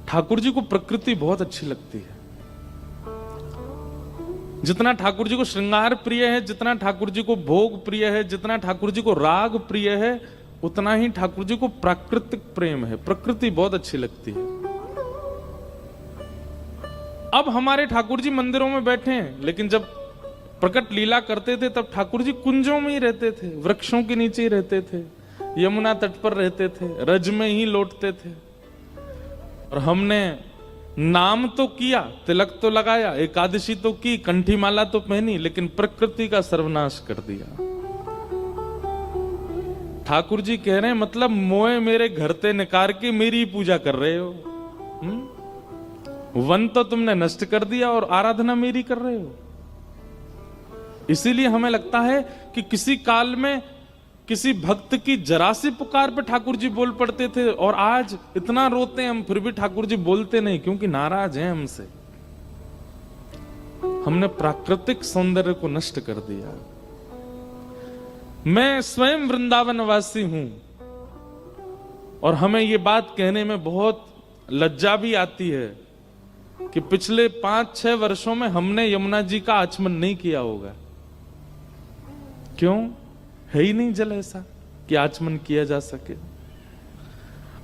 ठाकुर जी को प्रकृति बहुत अच्छी लगती है। जितना ठाकुर जी को श्रृंगार प्रिय है, जितना ठाकुर जी को भोग प्रिय है, जितना ठाकुर जी को राग प्रिय है, उतना ही ठाकुर जी को प्राकृतिक प्रेम है। प्रकृति बहुत अच्छी लगती है। अब हमारे ठाकुर जी मंदिरों में बैठे हैं, लेकिन जब प्रकट लीला करते थे तब ठाकुर जी कुंजों में ही रहते थे, वृक्षों के नीचे ही रहते थे, यमुना तट पर रहते थे, रज में ही लौटते थे। और हमने नाम तो किया, तिलक तो लगाया, एकादशी तो की, कंठी माला तो पहनी, लेकिन प्रकृति का सर्वनाश कर दिया। ठाकुर जी कह रहे हैं मतलब मोए मेरे घर ते निकार के मेरी पूजा कर रहे हो। वन तो तुमने नष्ट कर दिया और आराधना मेरी कर रहे हो। इसीलिए हमें लगता है कि किसी काल में किसी भक्त की जरा सी पुकार पे ठाकुर जी बोल पड़ते थे, और आज इतना रोते हैं हम फिर भी ठाकुर जी बोलते नहीं, क्योंकि नाराज हैं हमसे। हमने प्राकृतिक सौंदर्य को नष्ट कर दिया। मैं स्वयं वृंदावन वासी हूं और हमें यह बात कहने में बहुत लज्जा भी आती है कि पिछले 5-6 वर्षों में हमने यमुना जी का आचमन नहीं किया होगा। क्यों? है ही नहीं जल ऐसा कि आचमन किया जा सके।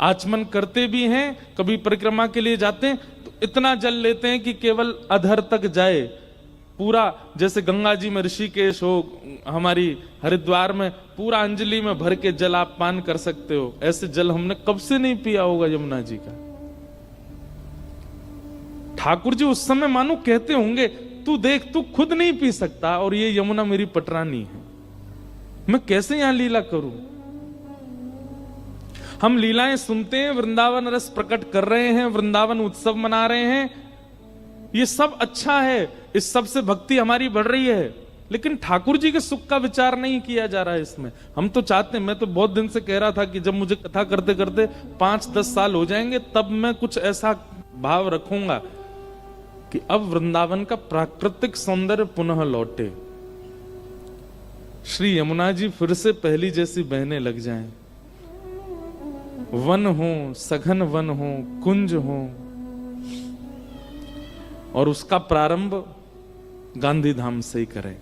आचमन करते भी हैं, कभी परिक्रमा के लिए जाते हैं तो इतना जल लेते हैं कि केवल अधर तक जाए पूरा। जैसे गंगा जी में ऋषिकेश हो, हमारी हरिद्वार में पूरा अंजलि में भर के जल आप पान कर सकते हो, ऐसे जल हमने कब से नहीं पिया होगा यमुना जी का। ठाकुर जी उस समय मानो कहते होंगे तू देख, तू खुद नहीं पी सकता और ये यमुना मेरी पटरानी है, मैं कैसे यहां लीला करूं। हम लीलाएं सुनते हैं, वृंदावन रस प्रकट कर रहे हैं, वृंदावन उत्सव मना रहे हैं, ये सब अच्छा है, इस सब से भक्ति हमारी बढ़ रही है, लेकिन ठाकुर जी के सुख का विचार नहीं किया जा रहा है इसमें। हम तो चाहते हैं, मैं तो बहुत दिन से कह रहा था कि जब मुझे कथा करते करते 5-10 साल हो जाएंगे तब मैं कुछ ऐसा भाव रखूंगा कि अब वृंदावन का प्राकृतिक सौंदर्य पुनः लौटे, श्री यमुना जी फिर से पहली जैसी बहने लग जाएं, वन हो, सघन वन हो, कुंज हो, और उसका प्रारंभ गांधी धाम से ही करें।